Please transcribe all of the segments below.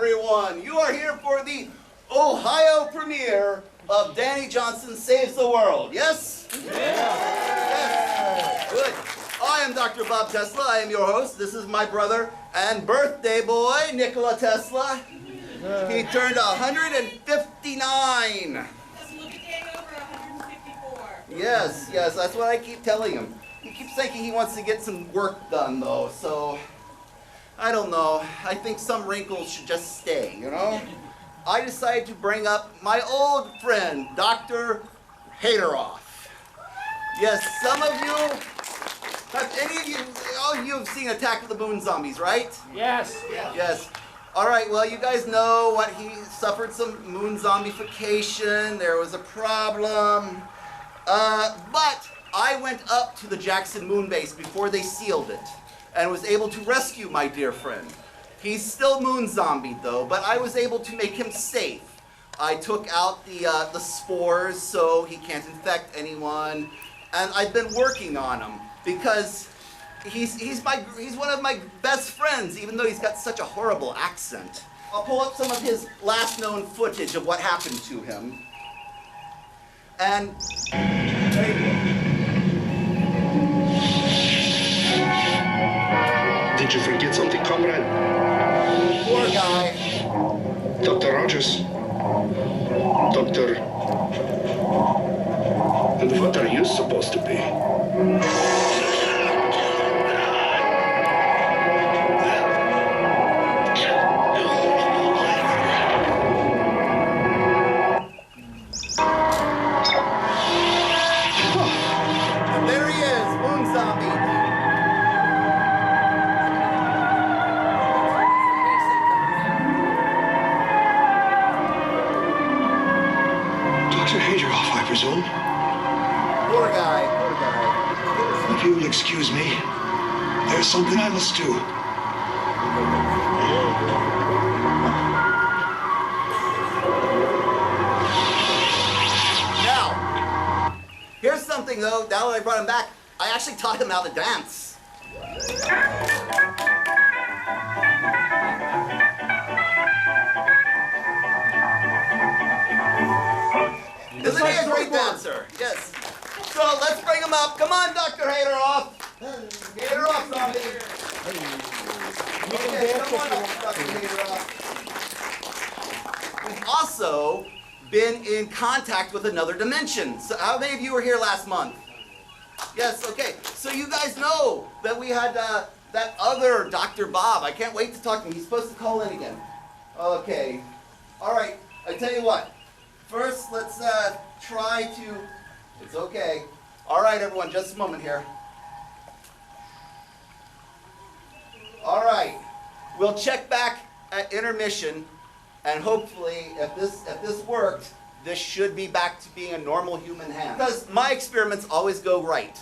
everyone. You are here for the Ohio premiere of Danny Johnson Saves the World, yes? Yes. Good. I am Dr. Bob Tesla. I am your host. This is my brother and birthday boy, Nikola Tesla. He turned 159. That's a day over 154. Yes, that's what I keep telling him. He keeps thinking he wants to get some work done, though, so I don't know. I think some wrinkles should just stay, you know? I decided to bring up my old friend, Dr. Haterov. Yes, some of you, all of you have seen Attack of the Moon Zombies, right? Yes. Yes. All right, well, you guys know what he suffered some moon-zombification. There was a problem. But I went up to the Jackson moon base before they sealed it and was able to rescue my dear friend. He's still moon-zombied, though, but I was able to make him safe. I took out the spores so he can't infect anyone, and I've been working on him because he's one of my best friends, even though he's got such a horrible accent. I'll pull up some of his last known footage of what happened to him. And there you go. Did you forget something, comrade? Poor guy. Dr. Rogers. Doctor. And what are you supposed to be? There he is, moon zombie. Dr. Haterov, I presume. Poor guy. If you will excuse me, there's something I must do. Now, here's something though, now that I brought him back, I actually taught him how to dance. Isn't he a great dancer? Yes. So let's bring him up. Come on, Dr. Haterov. Haterov, zombie. Okay, come on up, Dr. Haterov. We've also been in contact with another dimension. So how many of you were here last month? Yes, okay. So you guys know that we had that other Dr. Bob. I can't wait to talk to him. He's supposed to call in again. Okay. All right. I tell you what. First, let's try to... It's okay. All right, everyone. Just a moment here. All right. We'll check back at intermission. And hopefully, if this worked, this should be back to being a normal human hand. Because my experiments always go right.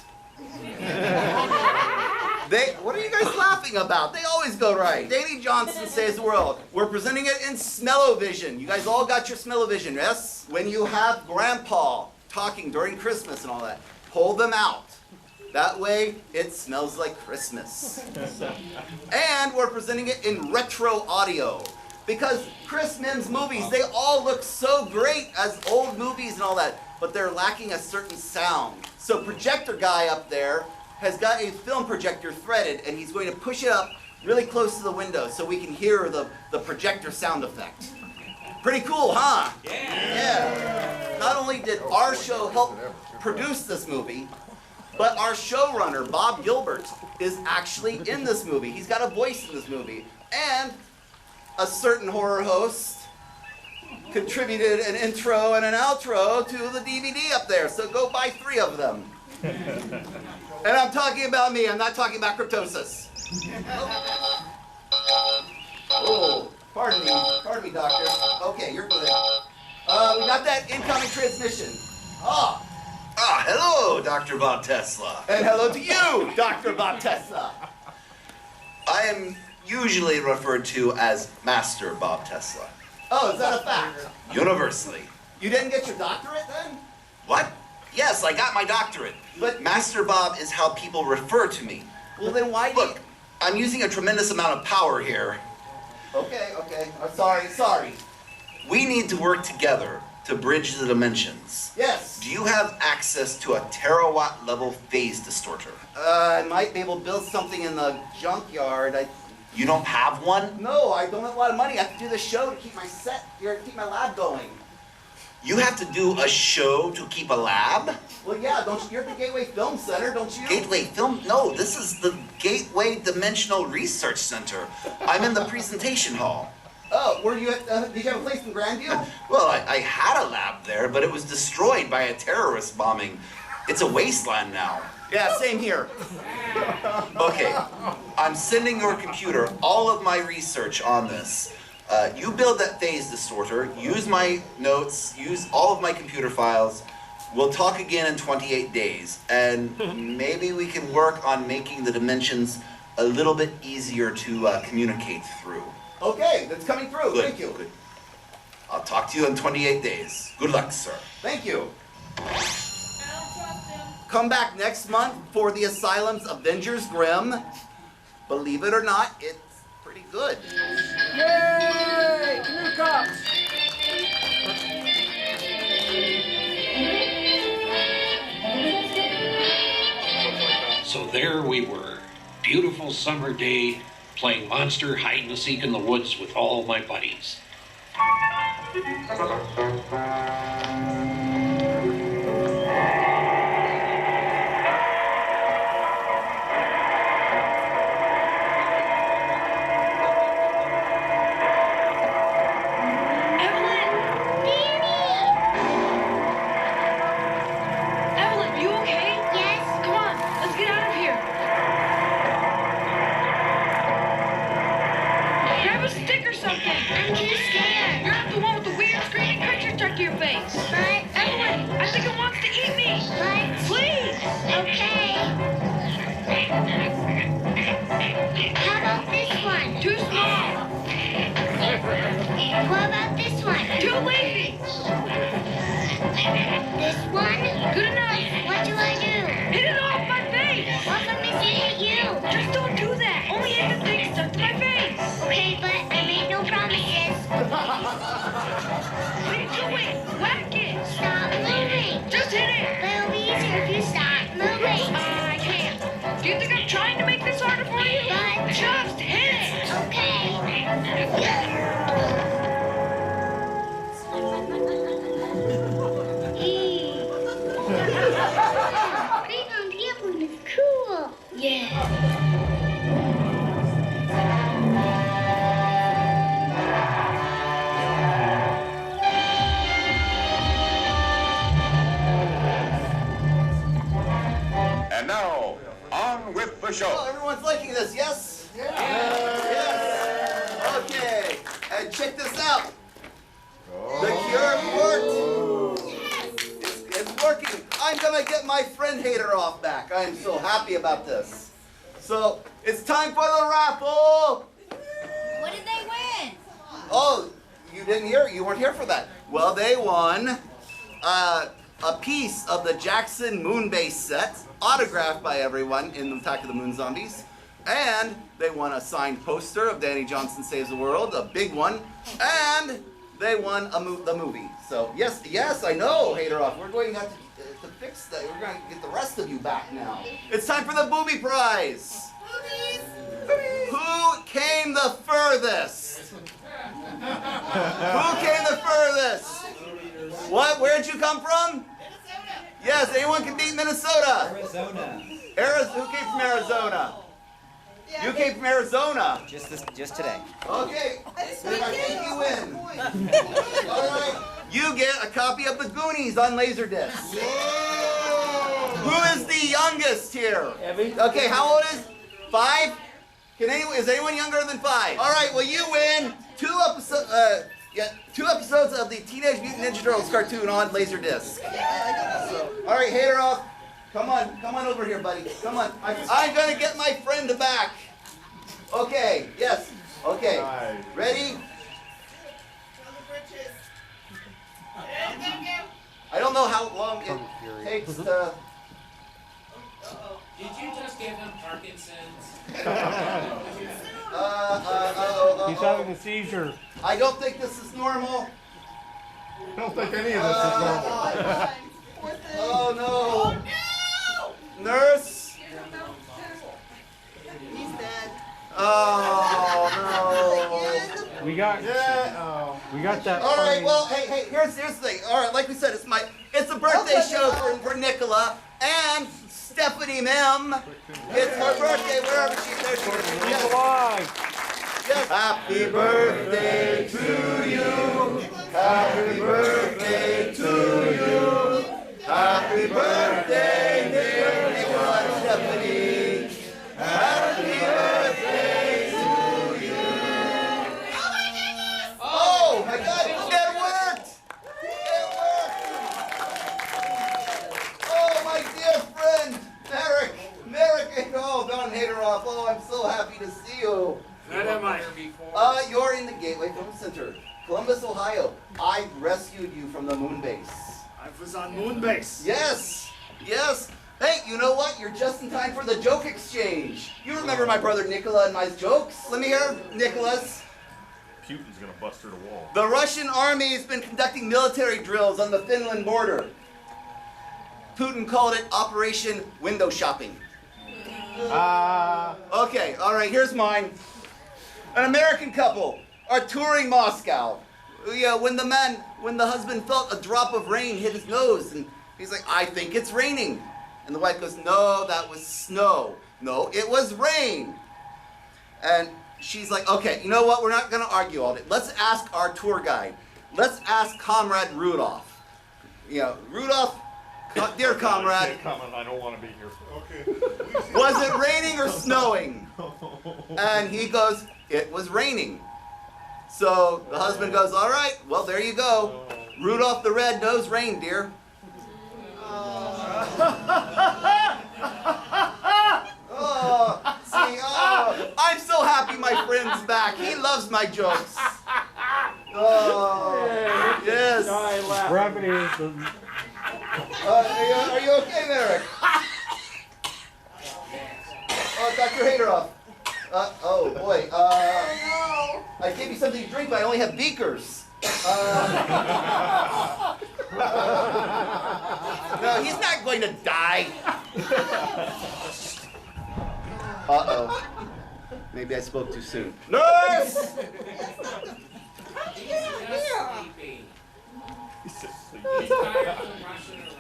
What are you guys laughing about? They always go right. Danny Johnson Saves the World. We're presenting it in Smell-o-vision. You guys all got your Smell-o-vision, yes? When you have Grandpa talking during Christmas and all that, pull them out. That way, it smells like Christmas. And we're presenting it in RetroAudio. Because Chris Mihm's movies, they all look so great as old movies and all that, but they're lacking a certain sound. So projector guy up there has got a film projector threaded, and he's going to push it up really close to the window so we can hear the projector sound effect. Pretty cool, huh? Yeah. Not only did our show help produce this movie, but our showrunner, Bob Gilbert, is actually in this movie. He's got a voice in this movie. And a certain horror host contributed an intro and an outro to the DVD up there, so go buy 3 of them. And I'm talking about me, I'm not talking about Cryptosis. Oh, pardon me, doctor. Okay, you're good. We got that incoming transmission. Hello, Dr. Bob Tesla. And hello to you, Dr. Bob Tesla. I am usually referred to as Master Bob Tesla. Oh, is that a fact? Universally. You didn't get your doctorate then? What? Yes, I got my doctorate. But Master Bob is how people refer to me. Well, then why do Look, I'm using a tremendous amount of power here. Okay. Sorry. We need to work together to bridge the dimensions. Yes. Do you have access to a terawatt level phase distorter? I might be able to build something in the junkyard. You don't have one? No, I don't have a lot of money. I have to do this show to keep my set here, to keep my lab going. You have to do a show to keep a lab? Well, yeah, don't you? You're at the Gateway Film Center, don't you? Gateway Film? No, this is the Gateway Dimensional Research Center. I'm in the presentation hall. Oh, were you at? Did you have a place in Grandview? Well, I had a lab there, but it was destroyed by a terrorist bombing. It's a wasteland now. Yeah, same here. Okay, I'm sending your computer all of my research on this. You build that phase distorter, use my notes, use all of my computer files. We'll talk again in 28 days, and maybe we can work on making the dimensions a little bit easier to communicate through. Okay, that's coming through. Good, Thank you. good. I'll talk to you in 28 days. Good luck, sir. Thank you. I don't trust him. Come back next month for the Asylum's Avengers Grimm. Believe it or not, it's pretty good. Yay! New cops! So there we were, beautiful summer day, playing monster hide and seek in the woods with all my buddies. Evelyn, you okay? Yes. Come on, let's get out of here. Grab a stick or something. I'm too scared. You're not the one with the weird screaming creature stuck to your face. But Evelyn, I think it wants to eat me. But please. Okay. How about this one? Too small. What about this one? Too lazy. This one? Good enough. What do I do? Hit it off my face. What if I miss it hit you? Just don't do that. Only hit the thing stuck to my face. Okay, but I made no promises. What are you doing? Whack it. Stop moving. Just hit it. But it'll be easier if you stop moving. I can't. Do you think I'm trying to make this harder for you? But just hit it. Okay. Cool. Yeah. And now, on with the Oh, show. everyone's liking this, yes? Yes. Okay, and check this out. The cure worked. It's working. I'm gonna get my friend Haterov back. I am so happy about this. So, it's time for the raffle. What did they win? Oh, you didn't hear? You weren't here for that. Well, they won a piece of the Jackson Moon Base set, autographed by everyone in Attack of the Moon Zombies. And they won a signed poster of Danny Johnson Saves the World, a big one. And they won the movie. So, yes, I know, Haterov. We're going to have to fix that. We're going to get the rest of you back now. It's time for the Booby Prize. Who came the furthest? Who came the furthest? What? Where'd you come from? Yes, anyone can beat Minnesota. Arizona. Who came from Arizona? You came from Arizona. Just today. Okay, then I think you win. All right, you get a copy of the Goonies on Laserdisc. Who is the youngest here? Okay, how old is 5? Is anyone younger than 5? All right, well you win 2 episodes of the Teenage Mutant Ninja Turtles cartoon on Laserdisc. All right, Haterov, come on over here, buddy. Come on. I'm gonna get my friend back. Okay. Yes. Okay. Ready? I don't know how long it takes to. Did you just give him Parkinson's? He's having a seizure. I don't think this is normal. I don't think any of this is normal. Oh no! Nurse! He's dead. Oh We got that. no! All right, funny- well, hey, here's the thing. All right, like we said, it's a birthday show for Nikola and Stephanie Mihm. It's her birthday, wherever she is. He's alive. Yes. Happy birthday to you. Happy birthday to you. Happy birthday, dear Nikola and Stephanie. Happy birthday to you. Oh my God, it worked! It worked! Oh, my dear friend, Merrick, and Don Haterov. Oh, I'm so happy to see you. You're in the Gateway Film Center, Columbus, Ohio. I rescued you from the moon base. I was on moon base. Yes. Hey, you know what? You're just in time for the joke exchange. You remember my brother Nikola and my jokes? Let me hear Nicholas. Putin's gonna bust through the wall. The Russian army has been conducting military drills on the Finland border. Putin called it Operation Window Shopping. Okay, all right, here's mine. An American couple are touring Moscow. Yeah, when the husband felt a drop of rain hit his nose, and he's like, I think it's raining. And the wife goes, no, that was snow. No, it was rain. And she's like, okay, you know what? We're not going to argue all day. Let's ask our tour guide. Let's ask Comrade Rudolph. Rudolph, dear comrade. I don't want to be here. Okay. Was it raining or snowing? And he goes, it was raining. So the husband goes, all right, well, there you go. Rudolph the red-nosed reindeer. I'm so happy my friend's back. He loves my jokes. Oh, yes. Gravity is the... Are you okay, Merrick? Oh, Dr. Haterov. Oh boy. I gave you something to drink, but I only have beakers. No, he's not going to die. Uh-oh. Maybe I spoke too soon. Nurse!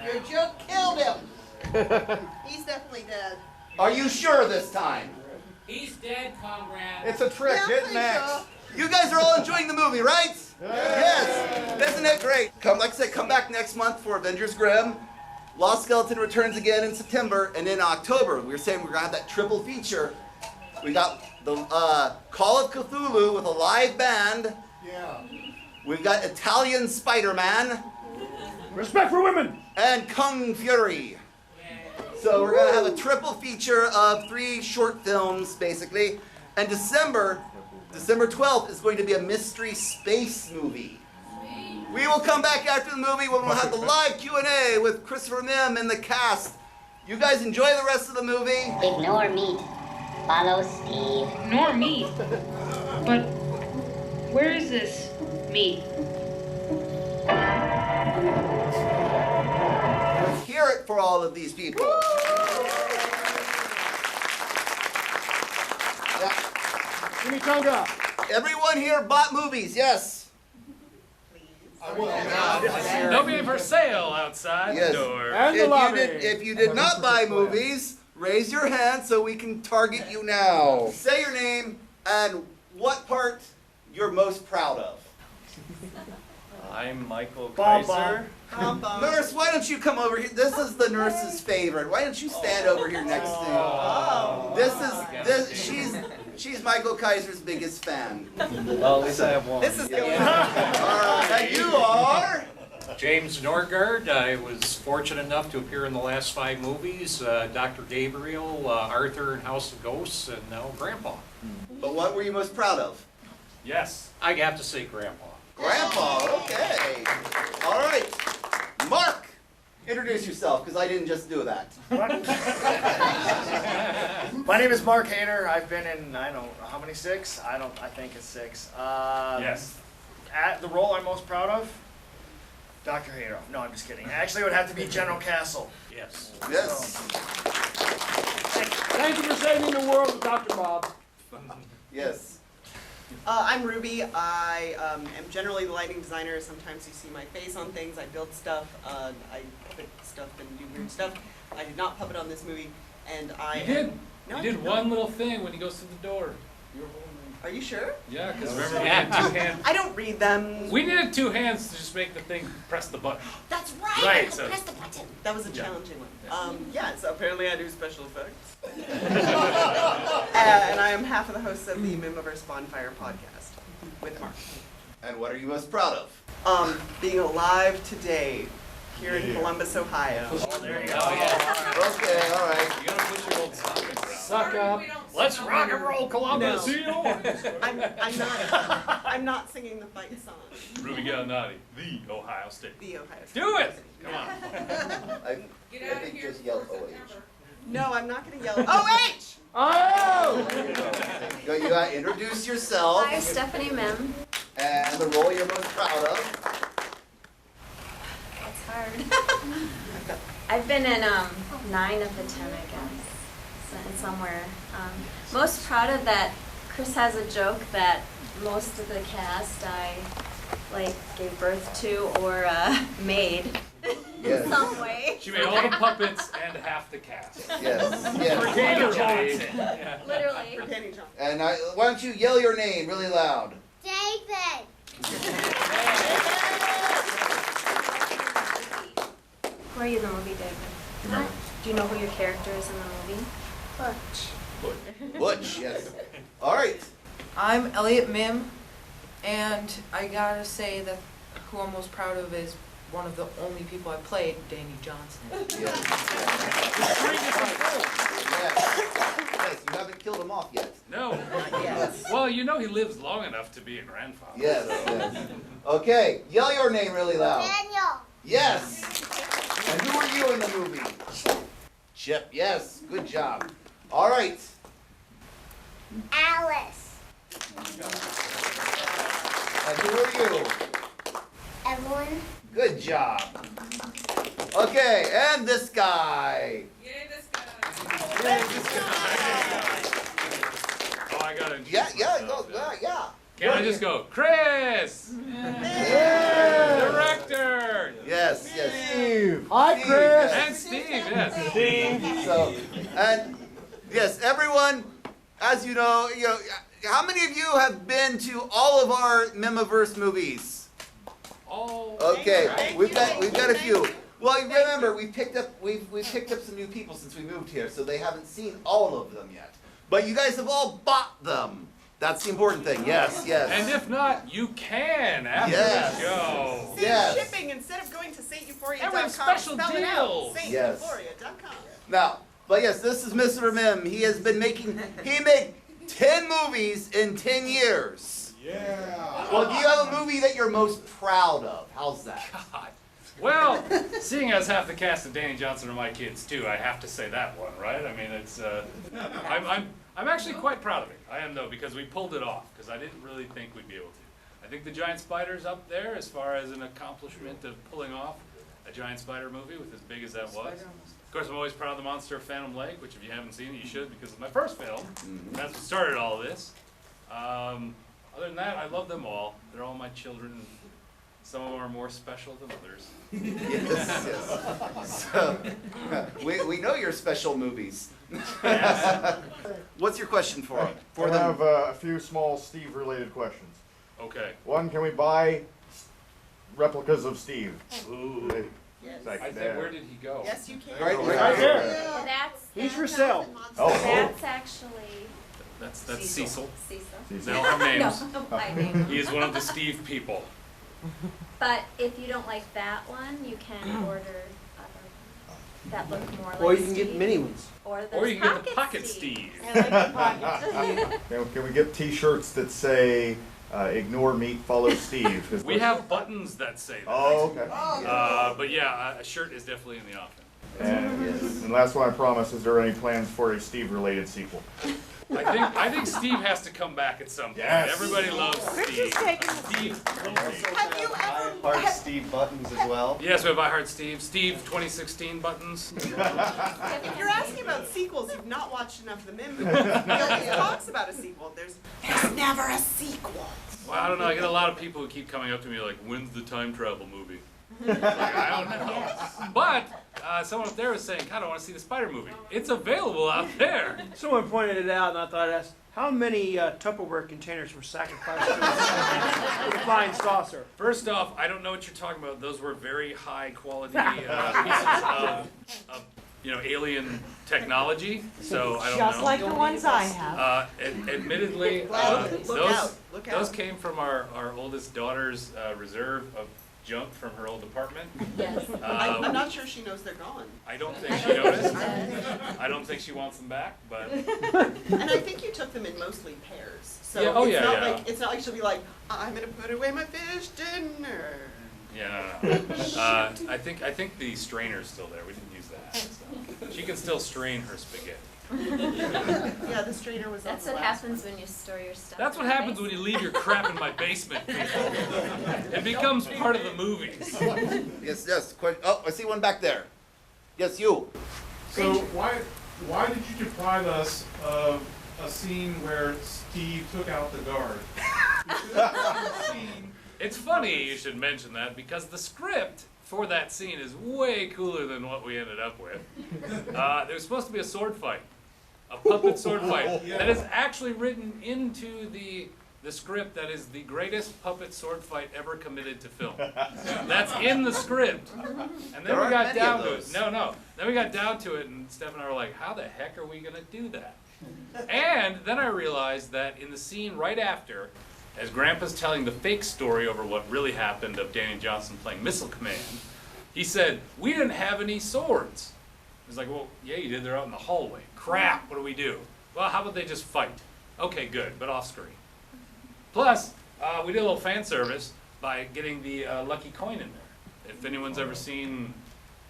Your joke killed him. He's definitely dead. Are you sure this time? He's dead, comrade. It's a trick. Yeah, Get pretty next. sure. You guys are all enjoying the movie, right? Yes. Isn't it great? Like I said, come back next month for Avengers Grimm. Lost Skeleton returns again in September, and in October, we're saying we're gonna have that triple feature. We got the Call of Cthulhu with a live band. Yeah. We've got Italian Spider-Man Respect for women. and Kung Fury. So we're gonna have a triple feature of 3 short films, basically. And December 12th is going to be a mystery space movie. We will come back after the movie when we'll have the live Q&A with Christopher Mihm and the cast. You guys enjoy the rest of the movie. Ignore me. Follow Steve. Nor me. But where is this me? Let's hear it for all of these people. Yeah. Chimichanga. Everyone here bought movies, yes? They'll be for sale outside Yes. the door. And the lobby. If you did not buy movies, raise your hand so we can target you now. Say your name and what part you're most proud of. I'm Michael Bum, Kaiser. Nurse, why don't you come over here? This is the nurse's favorite. Why don't you stand over here next to she's Michael Kaiser's biggest fan. Well, at least I have one. This is going and you are James Norgard. I was fortunate enough to appear in the last 5 movies, Dr. Gabriel, Arthur and House of Ghosts, and now Grandpa. But what were you most proud of? Yes. I have to say Grandpa. Grandpa, okay. All right. Mark. Introduce yourself, because I didn't just do that. My name is Mark Hater. I've been in, I don't know, how many, 6? I think it's 6. Yes. At the role I'm most proud of, Dr. Haterov. No, I'm just kidding. Actually, it would have to be General Castle. Yes. Yes. Thank you for saving the world, Dr. Bob. Yes. I'm Ruby. I am generally the lighting designer. Sometimes you see my face on things. I build stuff. I puppet stuff and do weird stuff. I did not puppet on this movie, and I You did. No, You I did did one not. little thing when he goes to the door. You were holding. Are you sure? Yeah, because remember we had 2 hands. I don't read them. We needed 2 hands to just make the thing press the button. That's right. Right, I so- press the button. That was a Yeah. challenging one. Yeah. So apparently I do special effects. And I am half of the hosts of the Mihmiverse Bonfire podcast with Mark. And what are you most proud of? Being alive today here in Columbus, Ohio. Oh, there you go. Oh, yeah. Okay, all right. You gotta push your old stockings around. Suck up. Let's rock and roll, Columbus. No. I'm not singing the fight song. Ruby Gallinati, the Ohio State. The Ohio State. Do it! Come on. I think just yell OH. No, I'm not gonna yell. OH! Oh! You gotta introduce yourself. Hi, Stephanie Mihm. And the role you're most proud of. That's hard. I've been in 9 of the 10, I guess, somewhere. Most proud of that. Chris has a joke that most of the cast I gave birth to or made in some way. She made all the puppets and half the cast. Yes. Yes. For Danny Johnson. Yeah. Literally. For Danny Johnson. And why don't you yell your name really loud? David. Who are you in the movie, David? What? Do you know who your character is in the movie? Butch. Butch, yes. All right. I'm Elliot Mihm, and I gotta say that who I'm most proud of is one of the only people I played, Danny Johnson. Yes. Yes. Yes, you haven't killed him off yet. No. Yes. Well, you know he lives long enough to be a grandfather. Yes, yes. Okay, yell your name really loud. Daniel. Yes. And who are you in the movie? Chip, yes. Good job. All right. Alice. And who are you? Evelyn. Good job. Okay, and this guy. Yay, this guy. Oh, I gotta introduce myself, Yeah. Can't I just go, Chris? Director! Yes. Steve. Hi, Chris. And Steve, yes. Steve. So, and yes, everyone, as you know, how many of you have been to all of our Mihmiverse movies? Oh. Okay, we've got a few. Well, remember we've picked up some new people since we moved here, so they haven't seen all of them yet. But you guys have all bought them. That's the important thing. Yes, yes. And if not, you can after Yes. the show. Save Yes. shipping instead of going to SaintEuphoria.com. And we have special spell it out. deals. SaintEuphoria.com. Now, but yes, this is Mr. Mihm. He has been he made 10 movies in 10 years. Yeah. Well, do you have a movie that you're most proud of? How's that? God. Well, seeing as half the cast of Danny Johnson are my kids too, I have to say that one, right? I mean, it's I'm actually quite proud of it. I am though, because we pulled it off, because I didn't really think we'd be able to. I think the Giant Spider's up there as far as an accomplishment of pulling off a Giant Spider movie with as big as that was. Of course, I'm always proud of the Monster of Phantom Lake, which if you haven't seen it, you should, because it's my first film. That's what started all of this. Other than that, I love them all. They're all my children. Some of them are more special than others. Yes, yes. So, we know your special movies. Yes. What's your question for them? I have a few small Steve-related questions. Okay. One, can we buy replicas of Steve? Ooh. It's like I think, there. where did he go? Yes, you can. Right Right there. That's He's for sale. That's actually That's Cecil. Cecil. They all have names. No, my name. He is one of the Steve people. But if you don't like that one, you can order other ones that look more like Or you can Steve. get mini ones. Or you can get the Pocket Steve. I like the Pocket Steve. Can we get T-shirts that say Ignore meat, follow Steve. We have buttons that say that. Oh, okay. But yeah, a shirt is definitely in the offing. And last one, I promise, is there any plans for a Steve-related sequel? I think Steve has to come back at some point. Yes. Everybody loves Steve. Steve. Have you ever? Heart Steve buttons as well. Yes, we have I Heart Steve. Steve 2016 buttons. If you're asking about sequels, you've not watched enough of the Mihm movie. He always talks about a sequel. There's never a sequel. Well, I don't know. I get a lot of people who keep coming up to me like, "When's the time travel movie?" Like, I don't know. But someone up there was saying, "God, I want to see the Spider movie. It's available out there." Someone pointed it out, and I thought, asked, how many Tupperware containers were sacrificed to the flying saucer? First off, I don't know what you're talking about. Those were very high quality pieces of alien technology. So I don't know. Just like the ones I have. Admittedly, Look those out. came from our oldest daughter's reserve of junk from her old apartment. Yes. I'm not sure she knows they're gone. I don't think she noticed. I don't think she wants them back, but. And I think you took them in mostly pairs. So Yeah, oh, it's yeah, not yeah. like it's not like she'll be like, I'm gonna put away my fish dinner. Yeah, no. I think the strainer's still there. We didn't use that. So. She can still strain her spaghetti. Yeah, the strainer was. That's on the what last happens when you store your stuff. That's what in the happens when you leave your crap in my basement, people. It becomes part of the movies. Yes. Oh, I see one back there. Yes, you. So why did you deprive us of a scene where Steve took out the guard? It's funny you should mention that because the script for that scene is way cooler than what we ended up with. There was supposed to be a sword fight, a puppet sword fight that is actually written into the script. That is the greatest puppet sword fight ever committed to film. That's in the script. And then There we aren't got many down of to it. those. No. Then we got down to it, and Steph and I were like, "How the heck are we gonna do that?" And then I realized that in the scene right after, as Grandpa's telling the fake story over what really happened of Danny Johnson playing Missile Command, he said, "We didn't have any swords." I was like, "Well, yeah, you did. They're out in the hallway. Crap, what do we do?" "Well, how about they just fight?" "Okay, good, but off screen." Plus, we did a little fan service by getting the lucky coin in there. If anyone's ever seen,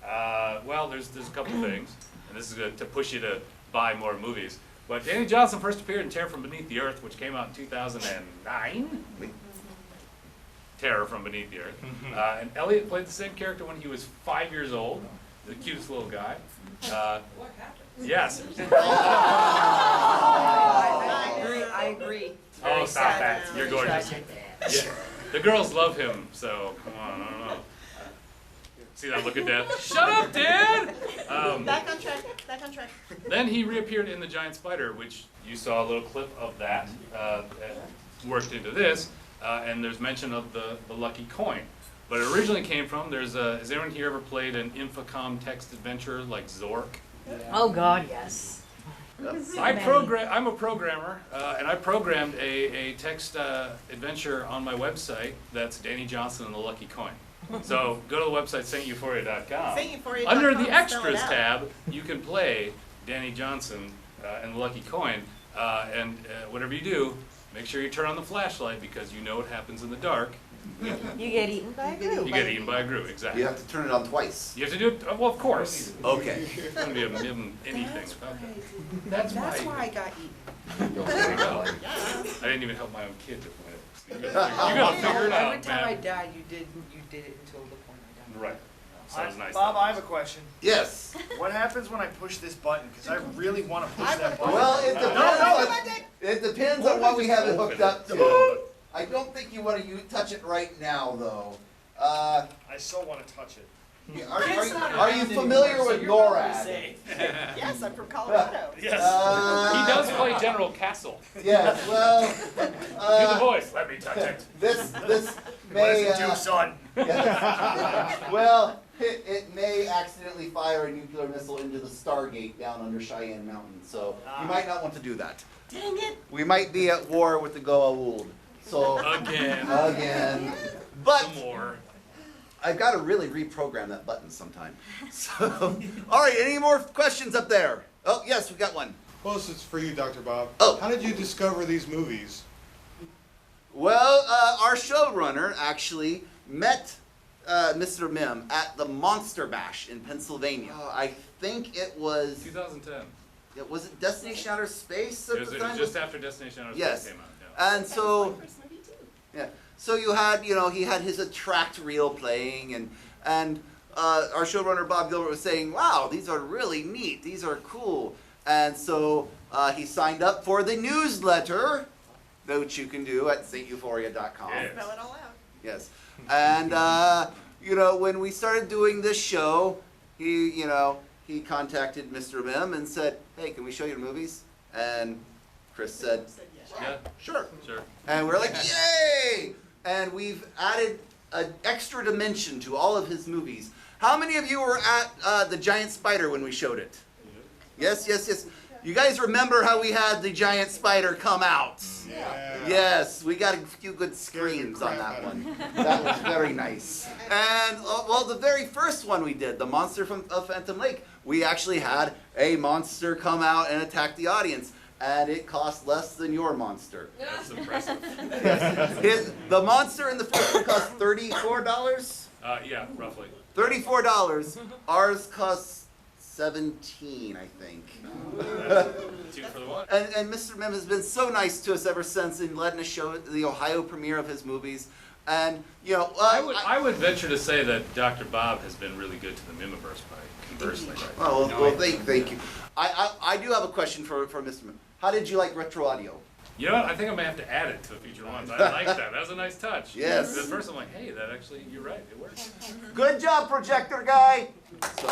well, there's a couple things, and this is to push you to buy more movies. But Danny Johnson first appeared in Terror from Beneath the Earth, which came out in 2009. Terror from Beneath the Earth. And Elliot played the same character when he was 5 years old, the cutest little guy. Yes. I agree. Oh, stop that. You're gorgeous. Yeah. The girls love him, so come on, I don't know. See that look at death? Shut up, Dad! Back on track. Then he reappeared in The Giant Spider, which you saw a little clip of that worked into this, and there's mention of the lucky coin. But it originally came from, has anyone here ever played an Infocom text adventure like Zork? Oh God, yes. I'm a programmer, and I programmed a text adventure on my website that's Danny Johnson and the Lucky Coin. So go to the website sainteuphoria.com. Sainteuphoria.com, Under the spell it extras out. tab, you can play Danny Johnson and the Lucky Coin, and whatever you do, make sure you turn on the flashlight because you know what happens in the dark. You get eaten by a group. You get eaten by a group, exactly. You have to turn it on twice. You have to do it, well, of course. Okay. It's going to be a Mihm anything without that. That's why I got eaten. There you go. I didn't even help my own kid to play it. You gotta figure it out, Every time I man. died, you did it until the point I died. Right. Sounds nice. Bob, I have a question. Yes. What happens when I push this button? Because I really want to push that button. Well, it depends. It depends on what we have it hooked up to. I don't think you want to touch it right now, though. I still want to touch it. Are you familiar with NORAD? Yes, I'm from Colorado. Yes. He does play General Castle. Yes. Well. Do the voice. Let me touch it. This may. Listen to son. Well, it may accidentally fire a nuclear missile into the Stargate down under Cheyenne Mountain, so you might not want to do that. Dang it. We might be at war with the Goa'uld. So Again. But Some more. I've got to really reprogram that button sometime. So, all right, any more questions up there? Oh, yes, we got one. Well, this is for you, Dr. Bob. Oh. How did you discover these movies? Well, our showrunner actually met Mr. Mihm at the Monster Bash in Pennsylvania. I think it was 2010. Was it Destination Outer Space at It was the time? just after Destination Outer Yes. Space came out. Yeah. And so, yeah. So you had, he had his attract reel playing, and our showrunner Bob Gilbert was saying, "Wow, these are really neat. These are cool." And so he signed up for the newsletter, which you can do at SaintEuphoria.com. Yes. Spell it all out. Yes. And when we started doing this show, he contacted Mr. Mihm and said, "Hey, can we show you the movies?" And Chris said, Yeah. "Sure." Sure. And we're like, "Yay!" And we've added an extra dimension to all of his movies. How many of you were at the giant spider when we showed it? Yes, yes, yes. You guys remember how we had the giant spider come out? Yeah. Yes, we got a few good screams on that one. That was very nice. And, the very first one we did, the monster of Phantom Lake, we actually had a monster come out and attack the audience. And it cost less than your monster. That's impressive. The monster in the first one cost $34. Yeah, roughly. $34. Ours costs $17, I think. Two for the one. And Mr. Mihm has been so nice to us ever since in letting us show the Ohio premiere of his movies. And I would venture to say that Dr. Bob has been really good to the Mihmiverse by conversely. Right? Well, thank you. I do have a question for Mr. Mihm. How did you like RetroAudio? You know what? I think I may have to add it to future ones. I like that. That was a nice touch. Yes. At first I'm like, hey, that actually, you're right. It works. Good job, projector guy. So,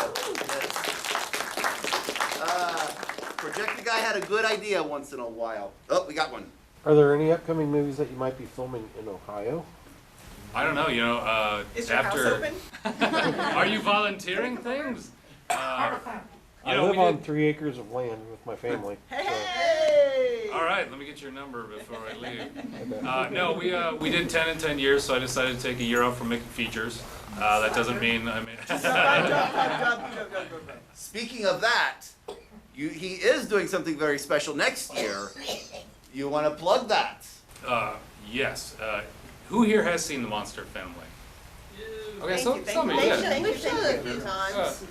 projector guy had a good idea once in a while. Oh, we got one. Are there any upcoming movies that you might be filming in Ohio? I don't know. Is your after. house open? Are you volunteering things? I live on 3 acres of land with my family. Hey! All right, let me get your number before I leave. No, we did 10 in 10 years, so I decided to take a year off from making features. That doesn't mean I mean. Speaking of that, he is doing something very special next year. You want to plug that? Yes. Who here has seen the Monster Phantom Lake? Okay, so some of you. Yeah. We've seen it a few times.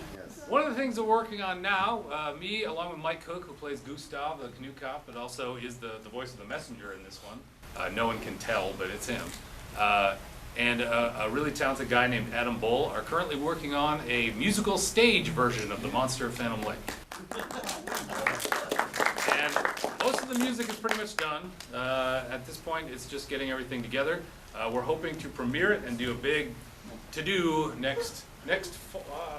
One of the things we're working on now, me along with Mike Cook, who plays Gustav, the canoe cop, but also is the voice of the messenger in this one. No one can tell, but it's him. And a really talented guy named Adam Bull are currently working on a musical stage version of the Monster of Phantom Lake. And most of the music is pretty much done. At this point, it's just getting everything together. We're hoping to premiere it and do a big to-do next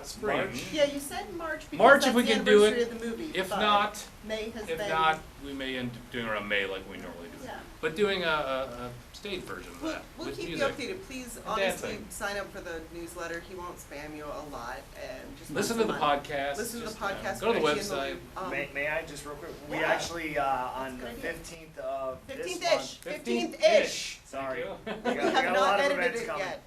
spring. March? Yeah, you said March because March that's if we the can do anniversary it. of the movie. If but not, May has if been... not, we may end up doing around May like we normally do. Yeah. But doing a stage version of that We'll with keep music. you updated. Please, And honestly, dancing. sign up for the newsletter. He won't spam you a lot. And just Listen want to the some money. podcast. Listen to the Just, podcast. go to the We're actually website. in the- May I just real quick? We Yeah. actually, on the Good idea. 15th of this 15th-ish. month. 15th-ish. Sorry. Thank We you. got, We we have got a not lot of edited events it coming. yet.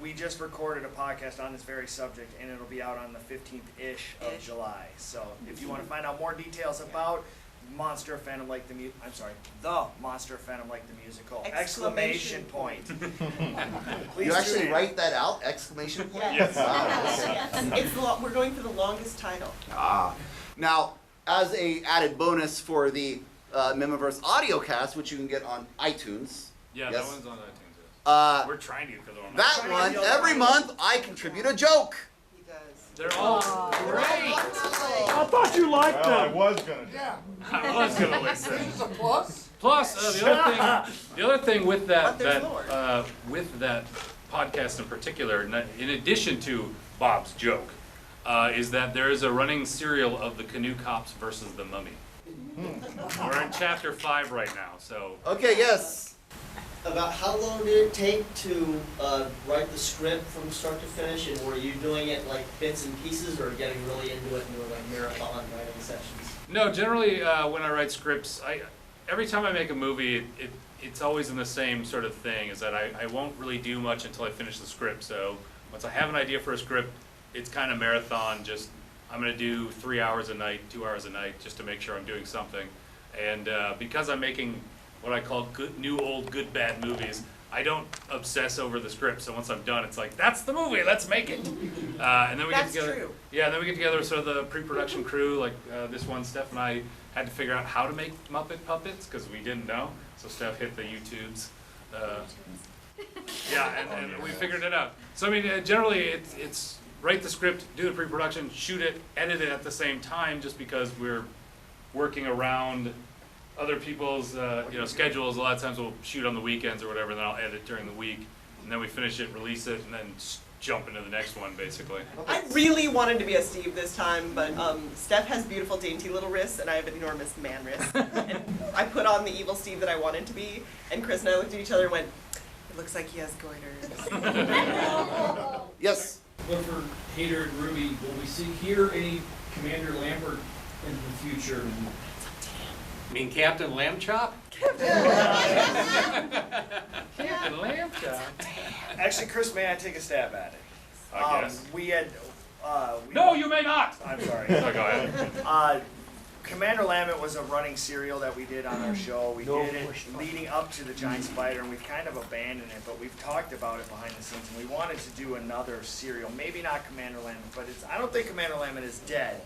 We just recorded a podcast on this very subject, and it'll be out on the 15th-ish of July. So if you want to find out more details about Monster Phantom Lake the the Monster Phantom Lake the musical! Exclamation point! Please You actually tune in. write that out? Exclamation point? Yes. Wow, okay. It's we're going for the longest title. Now, as a added bonus for the Mihmiverse audio cast, which you can get on iTunes. Yeah, yes? that one's on iTunes. Uh, We're trying to get the other one. That one, every month, I contribute a joke. He does. They're all great. I thought you liked Well, I them. was gonna do. I was gonna listen. This is a plus. Plus, the other thing with But there's more. with that podcast in particular, in addition to Bob's joke, is that there is a running serial of the Canoe Cops versus the Mummy. We're in chapter 5 right now, so. Okay, yes. About how long did it take to write the script from start to finish, and were you doing it like bits and pieces, or getting really into it and doing like marathon writing sessions? No, generally when I write scripts, every time I make a movie, it's always in the same sort of thing, is that I won't really do much until I finish the script. So once I have an idea for a script, it's kind of marathon, just I'm going to do 3 hours a night, 2 hours a night, just to make sure I'm doing something. And because I'm making what I call new, old, good, bad movies. I don't obsess over the script, so once I'm done, it's like, that's the movie, let's make it. And then we get together. True. Yeah, and then we get together, sort of the pre-production crew, like this one, Steph and I had to figure out how to make Muppet puppets, because we didn't know. So Steph hit the YouTubes. And we figured it out. So I mean, generally, it's write the script, do the pre-production, shoot it, edit it at the same time, just because we're working around other people's schedules. A lot of times we'll shoot on the weekends or whatever, and then I'll edit during the week, and then we finish it, release it, and then jump into the next one, basically. I really wanted to be a Steve this time, but Steph has beautiful, dainty little wrists, and I have enormous man wrists. And I put on the evil Steve that I wanted to be, and Chris and I looked at each other and went, it looks like he has goiters. Yes? But for Hater and Ruby, will we hear any Commander Lambert in the future? You mean Captain Lamb Chop? Captain Lamb Chop. Actually, Chris, may I take a stab at it? I guess. We had. No, you may not! I'm sorry. So go ahead. Commander Lambert was a running serial that we did on our show. We did it leading up to the Giant Spider, and we've kind of abandoned it, but we've talked about it behind the scenes, and we wanted to do another serial. Maybe not Commander Lambert, but I don't think Commander Lambert is dead.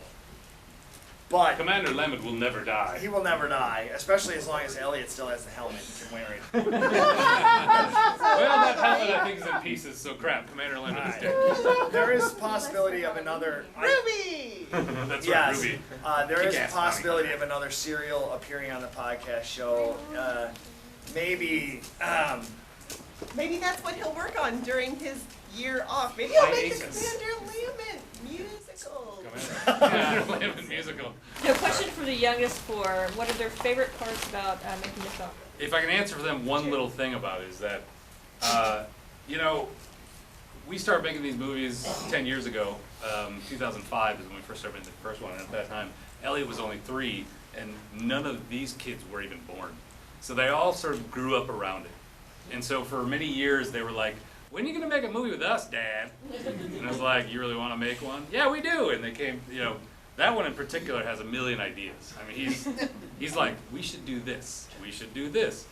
But Commander Lambert will never die. He will never die, especially as long as Elliot still has the helmet and can wear it. Well, that helmet I think is in pieces, so crap, Commander Lambert is dead. There is possibility of another... Ruby! That's yes. right, Ruby. There is a Kick-ass possibility of another serial appearing on the podcast show. Maybe... Maybe that's what he'll work on during his year off. Maybe he'll make the Commander Lambert musical. Commander Lambert musical. No, question for the youngest four. What are their favorite parts about making the film? If I can answer for them one little thing about it is that, we started making these movies 10 years ago. 2005 is when we first started making the first one, and at that time, Elliot was only 3, and none of these kids were even born. So they all sort of grew up around it. And so for many years, they were like, when are you going to make a movie with us, Dad? And I was like, you really want to make one? Yeah, we do. And they came, that one in particular has a million ideas. I mean, he's like, we should do this. We should do this.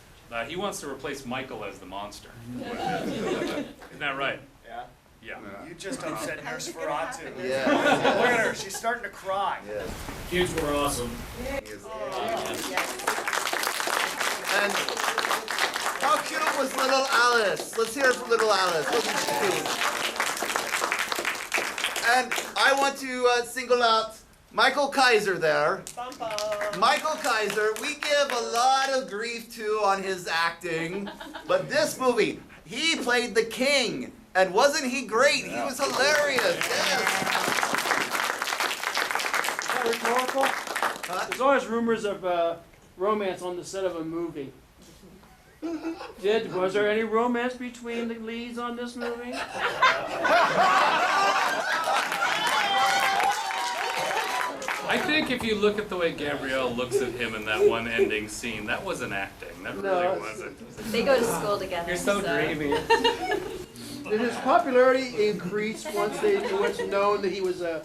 He wants to replace Michael as the monster. Isn't that right? Yeah? Yeah. You just upset Nurse Ferratu. Yeah. Look at her. She's starting to cry. Yeah. Kids were awesome. And how cute was little Alice? Let's hear it for little Alice. Wasn't she cute? And I want to single out Michael Kaiser there. Michael Kaiser, we give a lot of grief to on his acting, but this movie, he played the king, and wasn't he great? He was hilarious. Yes. Is that rhetorical? There's always rumors of romance on the set of a movie. Was there any romance between the leads on this movie? I think if you look at the way Gabrielle looks at him in that one ending scene, that wasn't acting. That really wasn't. They go to school together. You're so dreamy. Did his popularity increase once it was known that he was a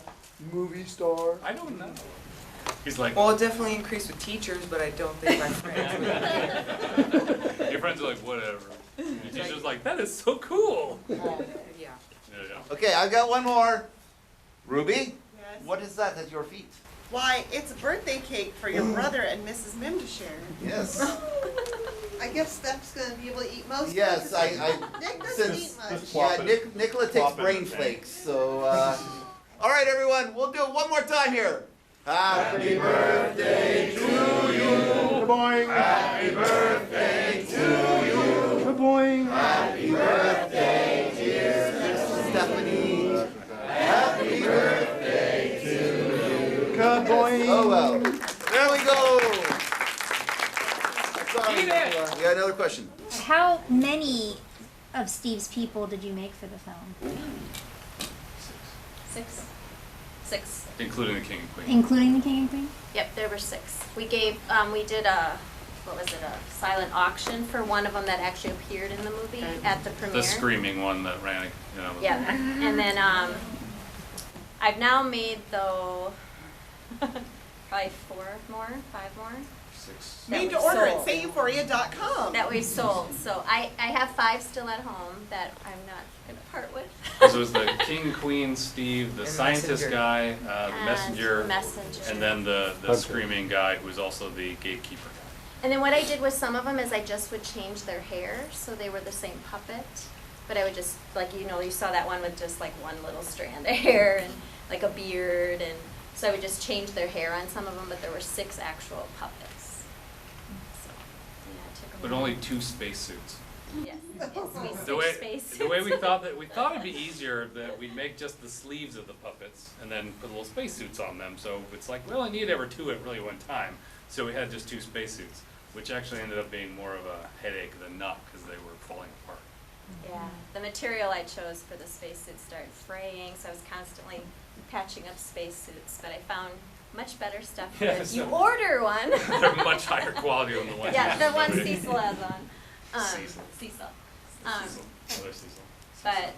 movie star? I don't know. He's like, well, it definitely increased with teachers, but I don't think my friends would. Your friends are like, whatever. And the teacher's like, that is so cool. Yeah. Okay, I've got one more. Ruby? Yes. What is that at your feet? Why, it's a birthday cake for your brother and Mrs. Mihm to share. Yes. I guess Steph's going to be able to eat most Yes, of it. Nick doesn't eat much. Yeah, Nikola takes brain flakes, so, all right, everyone, we'll do it one more time here. Happy birthday to you. Good morning. Happy birthday to you. Good morning. Happy birthday, dear Miss Stephanie. Happy birthday to you. Good morning. Oh, well. There we go. Sorry, Nikola. We got another question. How many of Steve's people did you make for the film? 6. Including the king and queen. Including the king and queen? Yep, there were 6. We did a silent auction for one of them that actually appeared in the movie at the premiere. The screaming one that ran, Yeah, and then I've now made, though, probably 5 more. 6. Need to we order sold. at SaintEuphoria.com. That we've sold. So I have 5 still at home that I'm not going to part with. This was the King, Queen, Steve, the And scientist messenger. guy, the And messenger, messenger. and then the Hunter. screaming guy who was also the gatekeeper guy. And then what I did with some of them is I just would change their hair so they were the same puppet. But I would just, like, you know, you saw that one with just like one little strand of hair and like a beard. And so I would just change their hair on some of them, but there were 6 actual puppets. So, yeah, it took a But while. only 2 spacesuits. Yes, yes, we The way, space the way we thought it'd be easier that we'd make just the sleeves of the puppets and then put little spacesuits on them. So it's like we only need ever 2 at really one time. So we had just 2 spacesuits, which actually ended up being more of a headache than not because they were falling apart. Yeah, the material I chose for the spacesuits started fraying, so I was constantly patching up spacesuits. But I found much better stuff. Yeah, if you so- order one. They're much higher quality than the ones. Yeah, you the one ordered. Cecil has on. Cecil. Cecil. Another Cecil. But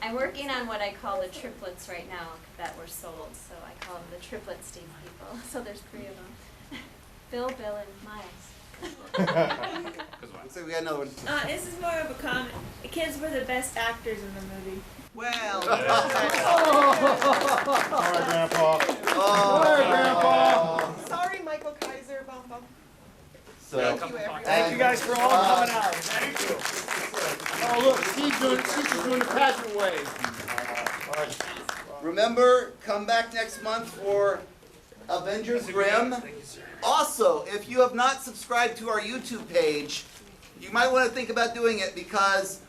I'm working on what I call the triplets right now that were sold. So I call them the triplet Steve people. So there's 3 of them. Bill, Bill, and Miles. Looks like we got another one. This is more of a comment. The kids were the best actors in the movie. Well. All right, Grandpa. Oh. Sorry, Michael Kaiser. Bum, bum. So, Thank you, everyone. Thank you guys for all coming out. Thank you. Oh, look, Steve's doing the pageant wave. remember, come back next month for Avengers Grimm. Also, if you have not subscribed to our YouTube page, you might want to think about doing it because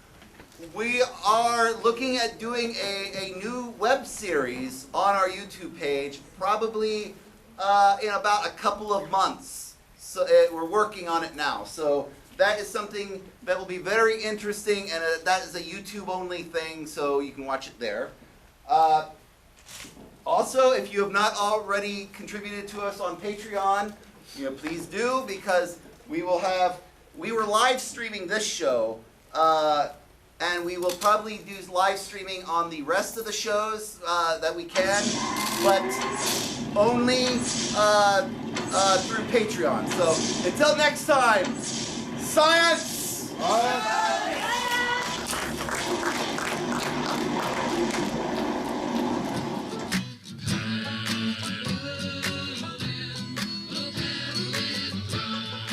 we are looking at doing a new web series on our YouTube page, probably in about a couple of months. So we're working on it now. So that is something that will be very interesting, and that is a YouTube-only thing, so you can watch it there. Also, if you have not already contributed to us on Patreon, please do, because we were live streaming this show, and we will probably do live streaming on the rest of the shows that we can, but only through Patreon. So until next time, science!